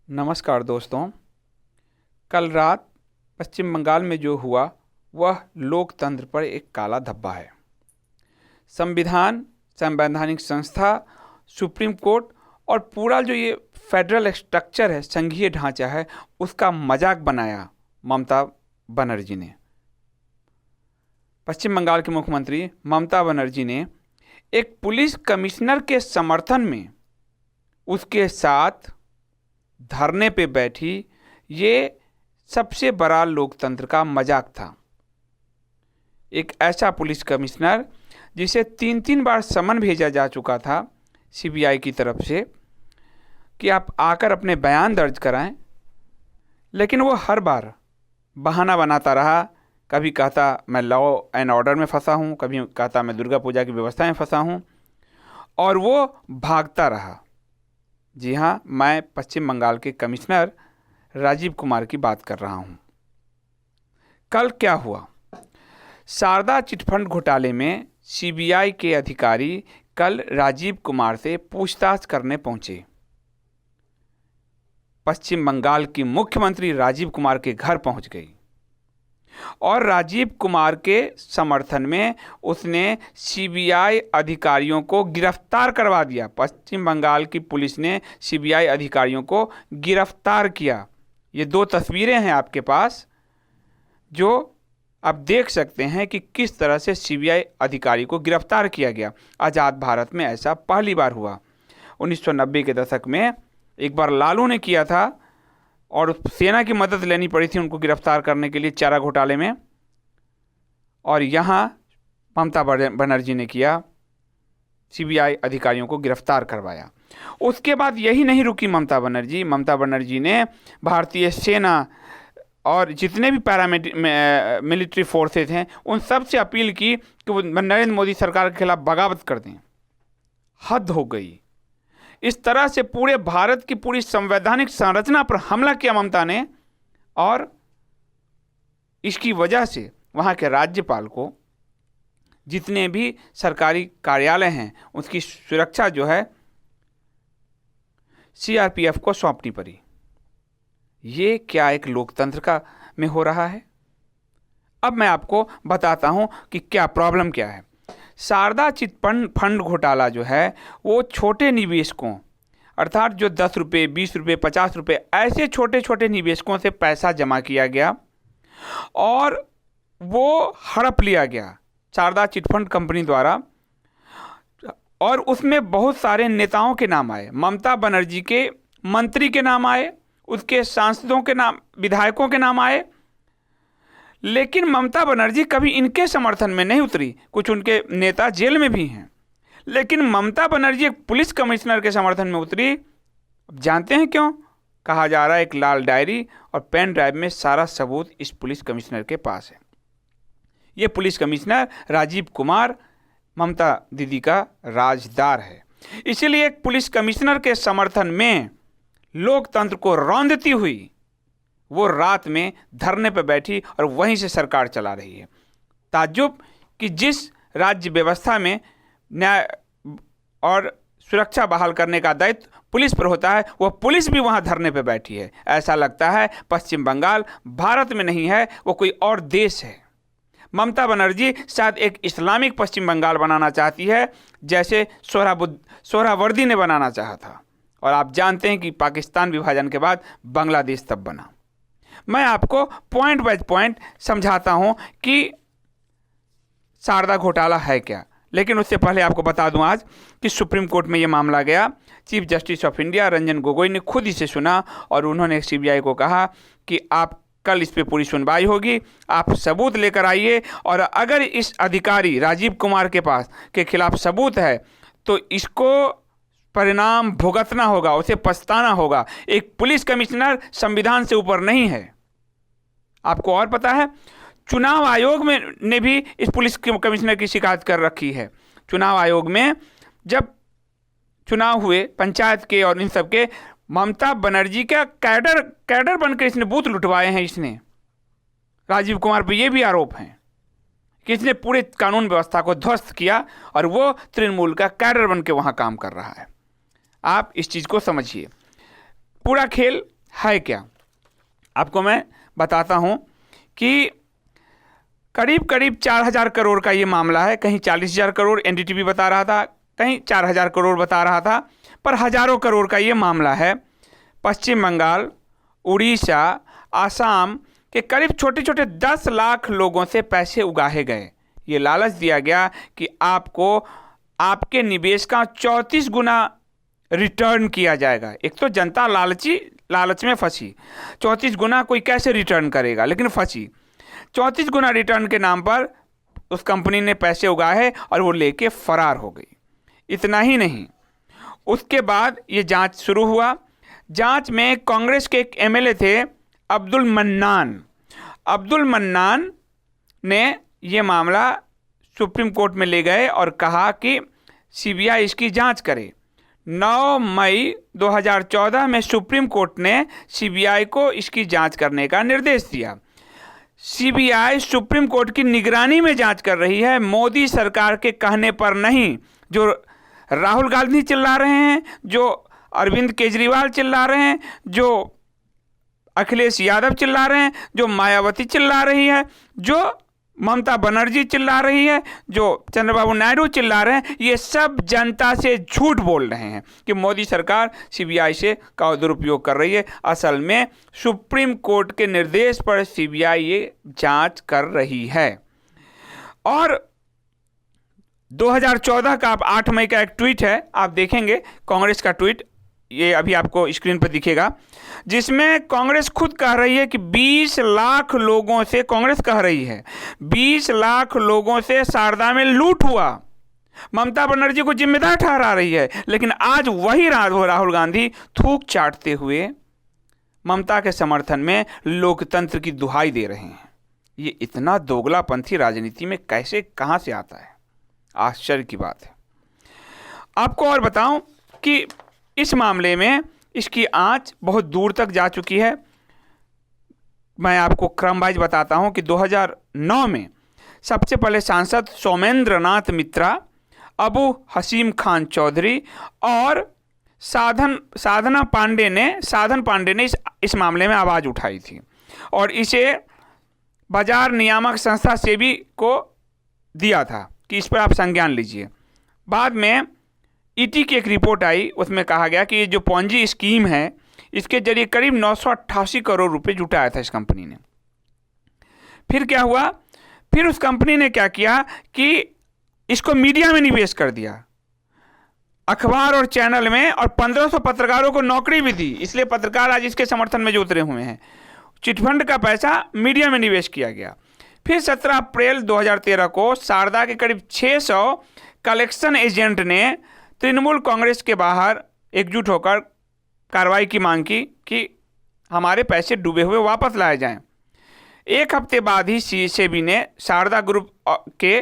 नमस्कार दोस्तों। कल रात पश्चिम बंगाल में जो हुआ वह लोकतंत्र पर एक काला धब्बा है। संविधान, संवैधानिक संस्था, सुप्रीम कोर्ट और पूरा जो ये फेडरल स्ट्रक्चर है, संघीय ढांचा है, उसका मजाक बनाया ममता बनर्जी ने। पश्चिम बंगाल के मुख्यमंत्री ममता बनर्जी ने एक पुलिस कमिश्नर के समर्थन में उसके साथ धरने पे बैठी। ये सबसे बड़ा लोकतंत्र का मजाक था। एक ऐसा पुलिस कमिश्नर जिसे 3 बार समन भेजा जा चुका था सीबीआई की तरफ से कि आप आकर अपने बयान दर्ज कराएं, लेकिन वो हर बार बहाना बनाता रहा। कभी कहता मैं लॉ एंड ऑर्डर में फंसा हूँ, कभी कहता मैं दुर्गा पूजा की व्यवस्था में फंसा हूँ, और वो भागता रहा। जी हाँ, मैं पश्चिम बंगाल के कमिश्नर राजीव कुमार की बात कर रहा हूँ। कल क्या हुआ? शारदा चिटफंड घोटाले में सीबीआई के अधिकारी कल राजीव कुमार से पूछताछ करने पहुंचे। पश्चिम बंगाल की मुख्यमंत्री राजीव कुमार के घर पहुंच गई और राजीव कुमार के समर्थन में उसने सीबीआई अधिकारियों को गिरफ्तार करवा दिया। पश्चिम बंगाल की पुलिस ने सीबीआई अधिकारियों को गिरफ्तार किया। ये 2 तस्वीरें हैं आपके पास, जो आप देख सकते हैं कि किस तरह से सीबीआई अधिकारी को गिरफ्तार किया गया। आज़ाद भारत में ऐसा पहली बार हुआ। 1990 के दशक में एक बार लालू ने किया था और सेना की मदद लेनी पड़ी थी उनको गिरफ्तार करने के लिए चारा घोटाले में, और यहाँ ममता बनर्जी ने किया, सीबीआई अधिकारियों को गिरफ्तार करवाया। उसके बाद यही नहीं रुकी ममता बनर्जी ने भारतीय सेना और जितने भी मिलिट्री फोर्सेस हैं उन सब से अपील की कि वो नरेंद्र मोदी सरकार के खिलाफ बगावत कर दें। हद हो गई। इस तरह से पूरे भारत की पूरी संवैधानिक संरचना पर हमला किया ममता ने, और इसकी वजह से वहाँ के राज्यपाल को जितने भी सरकारी कार्यालय हैं उसकी सुरक्षा जो है सीआरपीएफ को सौंपनी पड़ी। ये क्या एक लोकतंत्र का में हो रहा है? अब मैं आपको बताता हूँ कि क्या प्रॉब्लम क्या है। शारदा चिटफंड घोटाला जो है वो छोटे निवेशकों, अर्थात जो 10 रुपये, 20 रुपये, 50 रुपये ऐसे छोटे छोटे निवेशकों से पैसा जमा किया गया और वो हड़प लिया गया शारदा चिटफंड कंपनी द्वारा, और उसमें बहुत सारे नेताओं के नाम आए। ममता बनर्जी के मंत्री के नाम आए, उसके सांसदों के नाम, विधायकों के नाम आए, लेकिन ममता बनर्जी कभी इनके समर्थन में नहीं उतरी। कुछ उनके नेता जेल में भी हैं, लेकिन ममता बनर्जी एक पुलिस कमिश्नर के समर्थन में उतरी। जानते हैं क्यों? कहा जा रहा है एक लाल डायरी और पेन ड्राइव में सारा सबूत इस पुलिस कमिश्नर के पास है। ये पुलिस कमिश्नर राजीव कुमार ममता दीदी का राजदार है। इसीलिए एक पुलिस कमिश्नर के समर्थन में लोकतंत्र को रौंदती हुई वो रात में धरने पर बैठी और वहीं से सरकार चला रही है। ताज्जुब कि जिस राज्य व्यवस्था में न्याय और सुरक्षा बहाल करने का दायित्व पुलिस पर होता है, वह पुलिस भी वहां धरने पर बैठी है। ऐसा लगता है पश्चिम बंगाल भारत में नहीं है, वो कोई और देश है। ममता बनर्जी शायद एक इस्लामिक पश्चिम बंगाल बनाना चाहती है, जैसे सोहरावर्दी ने बनाना चाहा था। और आप जानते हैं कि पाकिस्तान विभाजन के बाद बांग्लादेश तब बना। मैं आपको पॉइंट बाय पॉइंट समझाता हूं कि शारदा घोटाला है क्या, लेकिन उससे पहले आपको बता दूं आज कि सुप्रीम कोर्ट में यह मामला गया। Chief justice of India Ranjan Gogoi ने खुद इसे सुना और उन्होंने सीबीआई को कहा कि आप कल इस पे पूरी सुनवाई होगी, आप सबूत लेकर आइए, और अगर इस अधिकारी राजीव कुमार के खिलाफ सबूत है तो इसको परिणाम भुगतना होगा, उसे पछताना होगा। एक पुलिस कमिश्नर संविधान से ऊपर नहीं है। आपको और पता है, चुनाव आयोग ने भी इस पुलिस कमिश्नर की शिकायत कर रखी है। चुनाव आयोग में जब चुनाव हुए पंचायत के और इन सब के, ममता बनर्जी का कैडर बनकर इसने बूथ लुटवाए हैं। इसने राजीव कुमार पर यह भी आरोप है कि इसने पूरे कानून व्यवस्था को ध्वस्त किया और वो तृणमूल का कैडर बन के वहाँ काम कर रहा है। आप इस चीज़ को समझिए। पूरा खेल है क्या, आपको मैं बताता हूं कि करीब करीब 4,000 करोड़ का ये मामला है। कहीं 40,000 करोड़ एनडीटीवी बता रहा था, कहीं 4,000 करोड़ बता रहा था, पर हजारों करोड़ का ये मामला है। पश्चिम बंगाल, उड़ीसा, आसाम के करीब छोटे छोटे 10 लाख लोगों से पैसे उगाहे गए। ये लालच दिया गया कि आपको आपके निवेश का 34 गुना रिटर्न किया जाएगा। एक तो जनता लालच में फंसी, 34 गुना कोई कैसे रिटर्न करेगा, लेकिन फंसी। 34 गुना रिटर्न के नाम पर उस कंपनी ने पैसे उगाए और वो लेके फरार हो गई। इतना ही नहीं, उसके बाद ये जांच शुरू हुआ। जांच में कांग्रेस के एक एमएलए थे अब्दुल मन्नान ने ये मामला सुप्रीम कोर्ट में ले गए और कहा कि सीबीआई इसकी जांच करे। 9 मई 2014 में सुप्रीम कोर्ट ने सीबीआई को इसकी जांच करने का निर्देश दिया। सीबीआई सुप्रीम कोर्ट की निगरानी में जांच कर रही है, मोदी सरकार के कहने पर नहीं। जो राहुल गांधी चिल्ला रहे हैं, जो अरविंद केजरीवाल चिल्ला रहे हैं, जो अखिलेश यादव चिल्ला रहे हैं, जो मायावती चिल्ला रही है, जो ममता बनर्जी चिल्ला रही है, जो चंद्रबाबू नायडू चिल्ला रहे हैं, ये सब जनता से झूठ बोल रहे हैं कि मोदी सरकार सीबीआई से का दुरुपयोग कर रही है। असल में सुप्रीम कोर्ट के निर्देश पर सीबीआई ये जांच कर रही है। और 2014 का 8 मई का एक ट्वीट है, आप देखेंगे कांग्रेस का ट्वीट, ये अभी आपको स्क्रीन पर दिखेगा, जिसमें कांग्रेस खुद कह रही है कि 20 लाख लोगों से, कांग्रेस कह रही है 20 लाख लोगों से शारदा में लूट हुआ। ममता बनर्जी को जिम्मेदार ठहरा रही है, लेकिन आज वही राहुल गांधी थूक चाटते हुए ममता के समर्थन में लोकतंत्र की दुहाई दे रहे हैं। ये इतना दोगलापंथी राजनीति में कैसे, कहां से आता है, आश्चर्य की बात है। आपको और बताऊं कि इस मामले में इसकी आंच बहुत दूर तक जा चुकी है। मैं आपको क्रम वाइज बताता हूं कि 2009 में सबसे पहले सांसद सौमेंद्र नाथ मित्रा, अबू हसीम खान चौधरी और साधन पांडे ने इस मामले में आवाज़ उठाई थी और इसे बाजार नियामक संस्था सेबी को दिया था कि इस पर आप संज्ञान लीजिए। बाद में ईटी की एक रिपोर्ट आई, उसमें कहा गया कि ये जो पॉन्जी स्कीम है, इसके जरिए करीब 988 करोड़ रुपए जुटाया था इस कंपनी ने। फिर क्या हुआ, फिर उस कंपनी ने क्या किया कि इसको मीडिया में निवेश कर दिया, अखबार और चैनल में, और 1500 पत्रकारों को नौकरी भी दी। इसलिए पत्रकार आज इसके समर्थन में जो उतरे हुए हैं। चिटफंड का पैसा मीडिया में निवेश किया गया। फिर 17 अप्रैल 2013 को शारदा के करीब 600 कलेक्शन एजेंट ने तृणमूल कांग्रेस के बाहर एकजुट होकर कार्रवाई की मांग की कि हमारे पैसे डूबे हुए वापस लाए जाएं। एक हफ्ते बाद ही सेबी ने शारदा ग्रुप के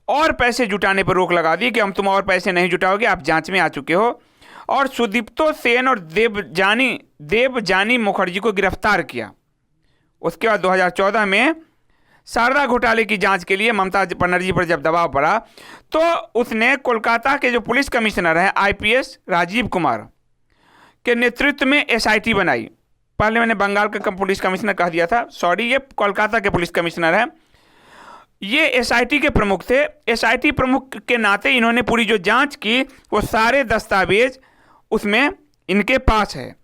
और पैसे जुटाने पर रोक लगा दी कि हम तुम और पैसे नहीं जुटाओगे, आप जांच में आ चुके हो, और सुदीप्तो सेन और देवजानी मुखर्जी को गिरफ्तार किया। उसके बाद 2014 में शारदा घोटाले की जांच के लिए ममता बनर्जी पर जब दबाव पड़ा तो उसने कोलकाता के जो पुलिस कमिश्नर हैं आईपीएस राजीव कुमार के नेतृत्व में एसआईटी बनाई। पहले मैंने बंगाल का पुलिस कमिश्नर कह दिया था, सॉरी, ये कोलकाता के पुलिस कमिश्नर हैं। ये एसआईटी के प्रमुख थे। एसआईटी प्रमुख के नाते इन्होंने पूरी जो जांच की वो सारे दस्तावेज उसमें इनके पास है।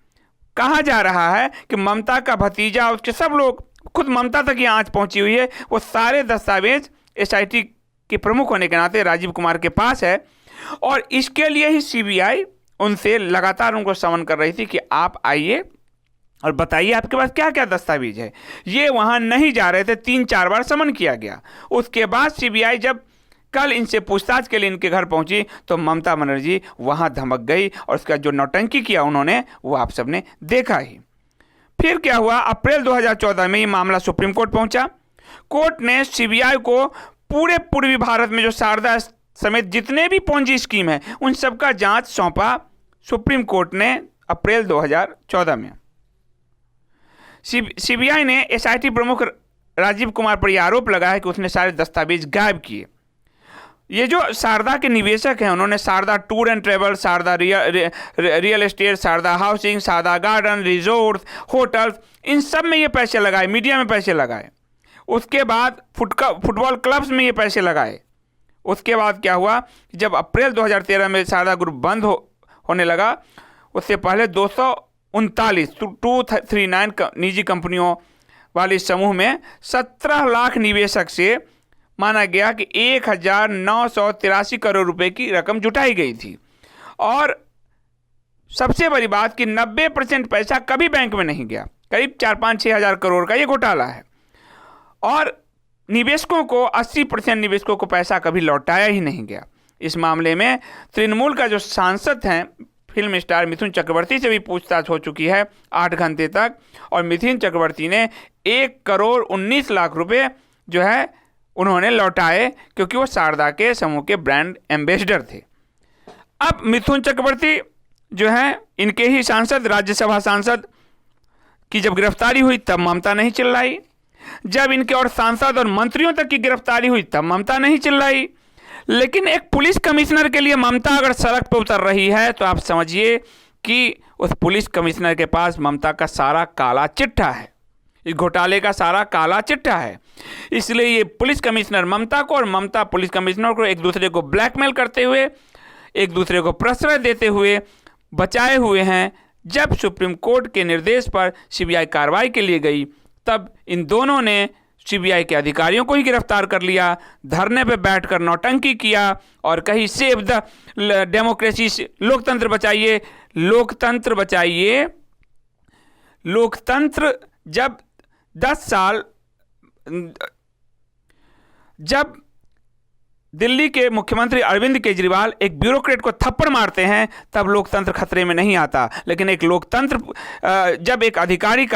कहा जा रहा है कि ममता का भतीजा, उसके सब लोग, खुद ममता तक ये आंच पहुंची हुई है, वो सारे दस्तावेज एसआईटी के प्रमुख होने के नाते राजीव कुमार के पास है। और इसके लिए ही सीबीआई उनसे लगातार उनको समन कर रही थी कि आप आइए और बताइए आपके पास क्या क्या दस्तावेज है। ये वहाँ नहीं जा रहे थे, 3-4 बार समन किया गया। उसके बाद सीबीआई जब कल इनसे पूछताछ के लिए इनके घर पहुंची तो ममता बनर्जी वहाँ धमक गई और उसका जो नौटंकी किया उन्होंने वो आप सबने देखा ही। फिर क्या हुआ, अप्रैल 2014 में ये मामला सुप्रीम कोर्ट पहुंचा। कोर्ट ने सीबीआई को पूरे पूर्वी भारत में जो शारदा समेत जितने भी पॉन्जी स्कीम है उन सब का जांच सौंपा सुप्रीम कोर्ट ने अप्रैल 2014 में। सीबीआई ने एसआईटी प्रमुख राजीव कुमार पर यह आरोप लगाया कि उसने सारे दस्तावेज गायब किए। ये जो शारदा के निवेशक हैं, उन्होंने Sharda tour and travel, Sharda real estate, Sharda housing, Sharda garden, resort, hotels, इन सब में ये पैसे लगाए, मीडिया में पैसे लगाए। उसके बाद फुटबॉल क्लब्स में ये पैसे लगाए। उसके बाद क्या हुआ, जब अप्रैल 2013 में शारदा ग्रुप बंद होने लगा, उससे पहले 239 निजी कंपनियों वाले समूह में 17 लाख निवेशक से माना गया कि 1983 करोड़ रुपए की रकम जुटाई गई थी। और सबसे बड़ी बात कि 90% पैसा कभी बैंक में नहीं गया। करीब 4-5-6 हज़ार करोड़ का ये घोटाला है। और निवेशकों को 80% निवेशकों को पैसा कभी लौटाया ही नहीं गया। इस मामले में तृणमूल का जो सांसद हैं फिल्म स्टार मिथुन चक्रवर्ती से भी पूछताछ हो चुकी है 8 घंटे तक, और मिथुन चक्रवर्ती ने 1,19,00,000 रुपये जो है उन्होंने लौटाए, क्योंकि वो शारदा के समूह के ब्रांड एम्बेसडर थे। अब मिथुन चक्रवर्ती जो है, इनके ही सांसद, राज्यसभा सांसद की जब गिरफ्तारी हुई तब ममता नहीं चिल्लाई, जब इनके और सांसद और मंत्रियों तक की गिरफ्तारी हुई तब ममता नहीं चिल्लाई। लेकिन एक पुलिस कमिश्नर के लिए ममता अगर सड़क पर उतर रही है तो आप समझिए कि उस पुलिस कमिश्नर के पास ममता का सारा काला चिट्ठा है, इस घोटाले का सारा काला चिट्ठा है। इसलिए ये पुलिस कमिश्नर ममता को और ममता पुलिस कमिश्नर को एक दूसरे को ब्लैकमेल करते हुए, एक दूसरे को प्रश्रय देते हुए बचाए हुए हैं। जब सुप्रीम कोर्ट के निर्देश पर सीबीआई कार्रवाई के लिए गई, तब इन दोनों ने सीबीआई के अधिकारियों को ही गिरफ्तार कर लिया, धरने पे बैठकर नौटंकी किया और कहीं सेव द डेमोक्रेसी, लोकतंत्र बचाइए, लोकतंत्र बचाइए। लोकतंत्र जब 10 साल, जब दिल्ली के मुख्यमंत्री अरविंद केजरीवाल एक ब्यूरोक्रेट को थप्पड़ मारते हैं तब लोकतंत्र खतरे में नहीं आता, लेकिन एक लोकतंत्र जब एक अधिकारी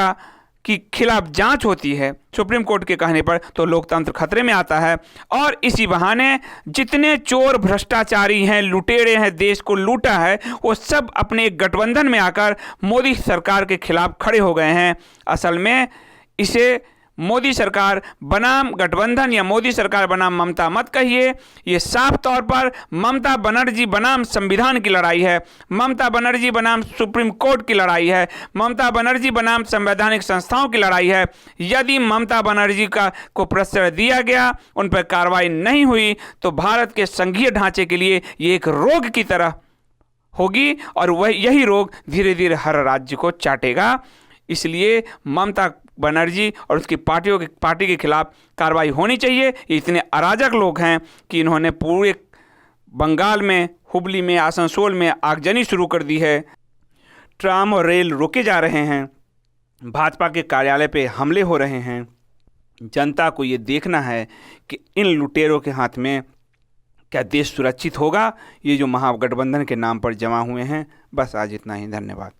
की खिलाफ जांच होती है सुप्रीम कोर्ट के कहने पर, तो लोकतंत्र खतरे में आता है। और इसी बहाने जितने चोर, भ्रष्टाचारी हैं, लुटेरे हैं, देश को लूटा है, वो सब अपने एक गठबंधन में आकर मोदी सरकार के खिलाफ खड़े हो गए हैं। असल में इसे मोदी सरकार बनाम गठबंधन या मोदी सरकार बनाम ममता मत कहिए, ये साफ तौर पर ममता बनर्जी बनाम संविधान की लड़ाई है, ममता बनर्जी बनाम सुप्रीम कोर्ट की लड़ाई है, ममता बनर्जी बनाम संवैधानिक संस्थाओं की लड़ाई है। यदि ममता बनर्जी को प्रश्रय दिया गया, उन पर कार्रवाई नहीं हुई, तो भारत के संघीय ढांचे के लिए ये एक रोग की तरह होगी और यही रोग धीरे धीरे हर राज्य को चाटेगा। इसलिए ममता बनर्जी और उसकी पार्टी के खिलाफ कार्रवाई होनी चाहिए। ये इतने अराजक लोग हैं कि इन्होंने पूरे बंगाल में, हुबली में, आसनसोल में आगजनी शुरू कर दी है। ट्राम और रेल रोके जा रहे हैं, भाजपा के कार्यालय पे हमले हो रहे हैं। जनता को ये देखना है कि इन लुटेरों के हाथ में क्या देश सुरक्षित होगा। ये जो महागठबंधन के नाम पर जमा हुए हैं। बस आज इतना ही, धन्यवाद।